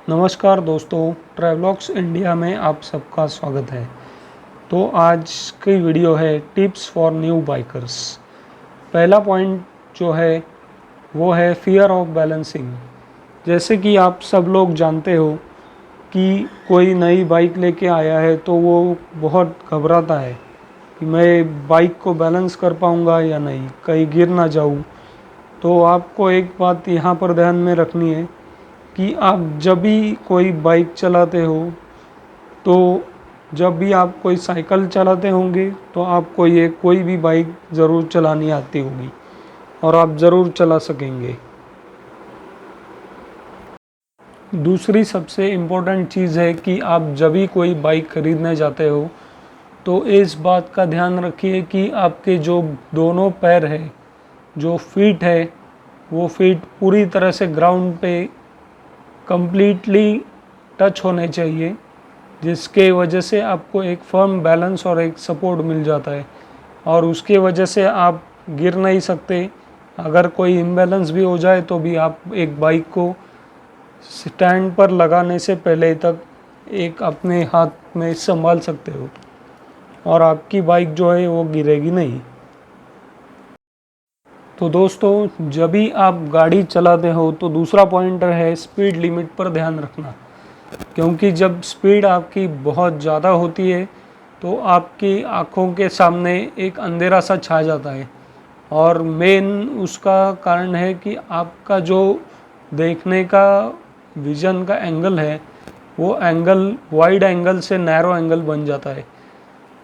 नमस्कार दोस्तों, ट्रैवलॉग्स इंडिया में आप सबका स्वागत है। तो आज की वीडियो है टिप्स फॉर न्यू बाइकर्स। पहला पॉइंट जो है वो है फियर ऑफ बैलेंसिंग। जैसे कि आप सब लोग जानते हो कि कोई नई बाइक लेके आया है तो वो बहुत घबराता है कि मैं बाइक को बैलेंस कर पाऊँगा या नहीं, कहीं गिर ना जाऊँ। तो आपको एक बात यहाँ पर ध्यान में रखनी है कि आप जब भी कोई बाइक चलाते हो, तो जब भी आप कोई साइकिल चलाते होंगे तो आपको ये कोई भी बाइक ज़रूर चलानी आती होगी और आप ज़रूर चला सकेंगे। दूसरी सबसे इम्पोर्टेंट चीज़ है कि आप जब भी कोई बाइक खरीदने जाते हो तो इस बात का ध्यान रखिए कि आपके जो दोनों पैर है, जो फीट है, वो फीट पूरी तरह से ग्राउंड पे कंप्लीटली टच होने चाहिए, जिसके वजह से आपको एक फर्म बैलेंस और एक सपोर्ट मिल जाता है और उसके वजह से आप गिर नहीं सकते। अगर कोई इम्बैलेंस भी हो जाए तो भी आप एक बाइक को स्टैंड पर लगाने से पहले तक एक अपने हाथ में संभाल सकते हो और आपकी बाइक जो है वो गिरेगी नहीं। तो दोस्तों, जब भी आप गाड़ी चलाते हो तो दूसरा पॉइंटर है स्पीड लिमिट पर ध्यान रखना, क्योंकि जब स्पीड आपकी बहुत ज़्यादा होती है तो आपकी आँखों के सामने एक अंधेरा सा छा जाता है और मेन उसका कारण है कि आपका जो देखने का विज़न का एंगल है वो एंगल वाइड एंगल से नैरो एंगल बन जाता है।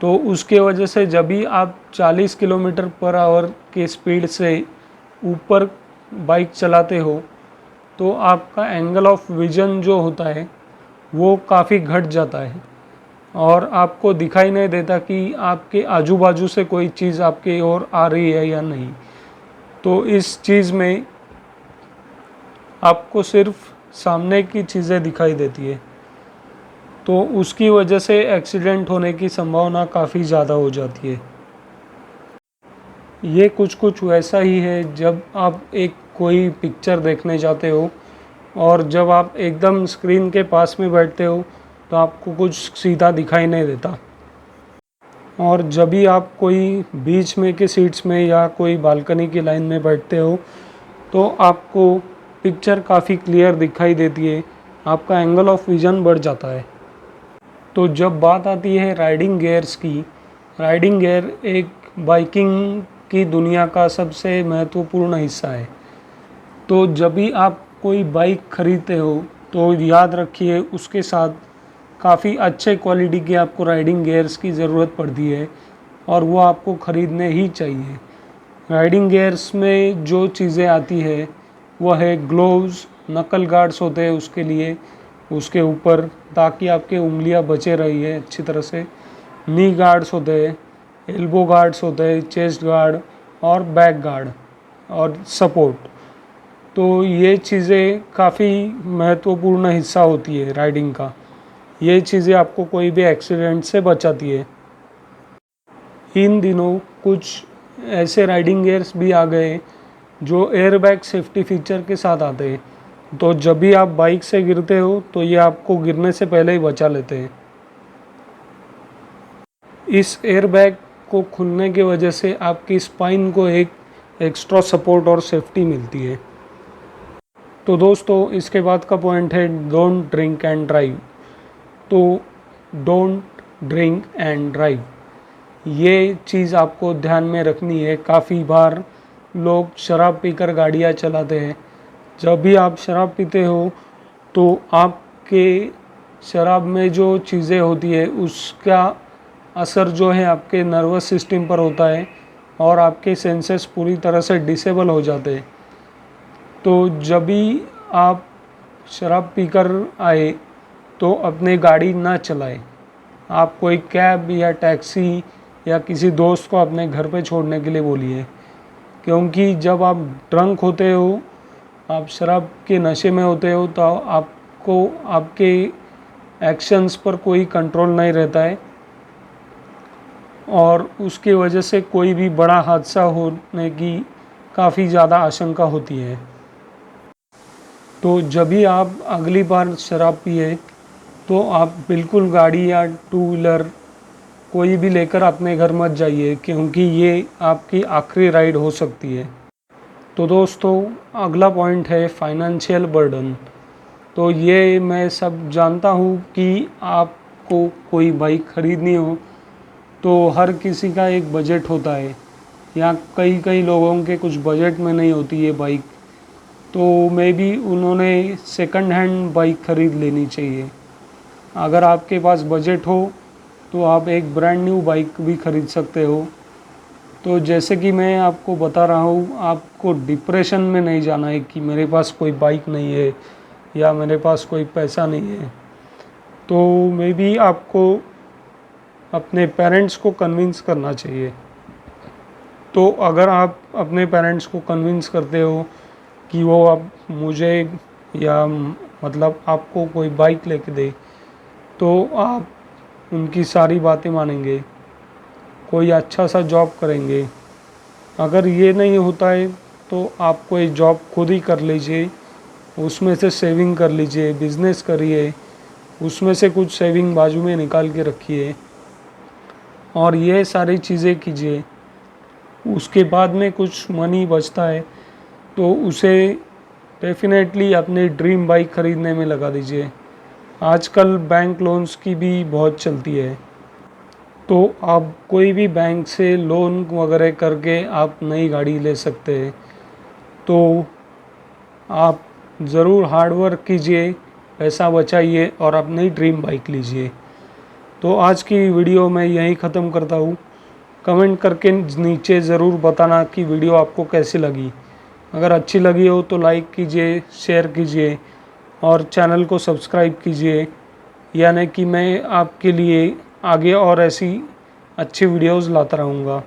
तो उसके वजह से जब भी आप 40 किलोमीटर पर आवर के स्पीड से ऊपर बाइक चलाते हो तो आपका एंगल ऑफ विज़न जो होता है वो काफ़ी घट जाता है और आपको दिखाई नहीं देता कि आपके आजू बाजू से कोई चीज़ आपके ओर आ रही है या नहीं। तो इस चीज़ में आपको सिर्फ सामने की चीज़ें दिखाई देती है, तो उसकी वजह से एक्सीडेंट होने की संभावना काफ़ी ज़्यादा हो जाती है। ये कुछ वैसा ही है जब आप एक कोई पिक्चर देखने जाते हो और जब आप एकदम स्क्रीन के पास में बैठते हो तो आपको कुछ सीधा दिखाई नहीं देता, और जब भी आप कोई बीच में के सीट्स में या कोई बालकनी की लाइन में बैठते हो तो आपको पिक्चर काफ़ी क्लियर दिखाई देती है, आपका एंगल ऑफ विज़न बढ़ जाता है। तो जब बात आती है राइडिंग गियर्स की, राइडिंग गियर एक बाइकिंग की दुनिया का सबसे महत्वपूर्ण हिस्सा है। तो जब भी आप कोई बाइक खरीदते हो तो याद रखिए उसके साथ काफ़ी अच्छे क्वालिटी की आपको राइडिंग गियर्स की ज़रूरत पड़ती है और वो आपको ख़रीदने ही चाहिए। राइडिंग गियर्स में जो चीज़ें आती है वो है ग्लोव्स, नकल गार्ड्स होते हैं उसके लिए उसके ऊपर, ताकि आपके उंगलियां बचे रही है अच्छी तरह से। नी गार्ड्स होते हैं, एल्बो गार्ड्स होते हैं, चेस्ट गार्ड और बैक गार्ड और सपोर्ट। तो ये चीज़ें काफ़ी महत्वपूर्ण हिस्सा होती है राइडिंग का। ये चीज़ें आपको कोई भी एक्सीडेंट से बचाती है। इन दिनों कुछ ऐसे राइडिंग गियर्स भी आ गए जो एयरबैग सेफ्टी फीचर के साथ आते हैं, तो जब भी आप बाइक से गिरते हो तो ये आपको गिरने से पहले ही बचा लेते हैं। इस एयरबैग को खुलने की वजह से आपकी स्पाइन को एक एक्स्ट्रा सपोर्ट और सेफ्टी मिलती है। तो दोस्तों, इसके बाद का पॉइंट है डोंट ड्रिंक एंड ड्राइव। तो डोंट ड्रिंक एंड ड्राइव, ये चीज़ आपको ध्यान में रखनी है। काफ़ी बार लोग शराब पीकर गाड़ियाँ चलाते हैं। जब भी आप शराब पीते हो तो आपके शराब में जो चीज़ें होती है उसका असर जो है आपके नर्वस सिस्टम पर होता है और आपके सेंसेस पूरी तरह से डिसेबल हो जाते हैं। तो जब भी आप शराब पीकर आए तो अपने गाड़ी ना चलाएं। आप कोई कैब या टैक्सी या किसी दोस्त को अपने घर पे छोड़ने के लिए बोलिए, क्योंकि जब आप ड्रंक होते हो, आप शराब के नशे में होते हो, तो आपको आपके एक्शंस पर कोई कंट्रोल नहीं रहता है और उसकी वजह से कोई भी बड़ा हादसा होने की काफ़ी ज़्यादा आशंका होती है। तो जब भी आप अगली बार शराब पिए तो आप बिल्कुल गाड़ी या टू व्हीलर कोई भी लेकर अपने घर मत जाइए, क्योंकि ये आपकी आखिरी राइड हो सकती है। तो दोस्तों, अगला पॉइंट है फाइनेंशियल बर्डन। तो ये मैं सब जानता हूँ कि आपको कोई बाइक ख़रीदनी हो तो हर किसी का एक बजट होता है, या कई कई लोगों के कुछ बजट में नहीं होती है बाइक, तो मे बी उन्होंने सेकंड हैंड बाइक ख़रीद लेनी चाहिए। अगर आपके पास बजट हो तो आप एक ब्रांड न्यू बाइक भी ख़रीद सकते हो। तो जैसे कि मैं आपको बता रहा हूँ, आपको डिप्रेशन में नहीं जाना है कि मेरे पास कोई बाइक नहीं है या मेरे पास कोई पैसा नहीं है। तो मे बी आपको अपने पेरेंट्स को कन्विंस करना चाहिए। तो अगर आप अपने पेरेंट्स को कन्विंस करते हो कि वो अब मुझे या मतलब आपको कोई बाइक लेके दे, तो आप उनकी सारी बातें मानेंगे, कोई अच्छा सा जॉब करेंगे। अगर ये नहीं होता है तो आप कोई जॉब खुद ही कर लीजिए, उसमें से सेविंग कर लीजिए, बिज़नेस करिए, उसमें से कुछ सेविंग बाजू में निकाल के रखिए और ये सारी चीज़ें कीजिए। उसके बाद में कुछ मनी बचता है तो उसे डेफिनेटली अपनी ड्रीम बाइक ख़रीदने में लगा दीजिए। आजकल बैंक लोन्स की भी बहुत चलती है, तो आप कोई भी बैंक से लोन वगैरह करके आप नई गाड़ी ले सकते हैं। तो आप ज़रूर हार्ड वर्क कीजिए, पैसा बचाइए और अपनी ड्रीम बाइक लीजिए। तो आज की वीडियो मैं यहीं ख़त्म करता हूँ। कमेंट करके नीचे ज़रूर बताना कि वीडियो आपको कैसी लगी। अगर अच्छी लगी हो तो लाइक कीजिए, शेयर कीजिए और चैनल को सब्सक्राइब कीजिए, यानी कि मैं आपके लिए आगे और ऐसी अच्छी वीडियोज़ लाता रहूँगा।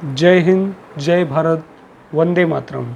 जय हिंद, जय भारत, वंदे मातरम।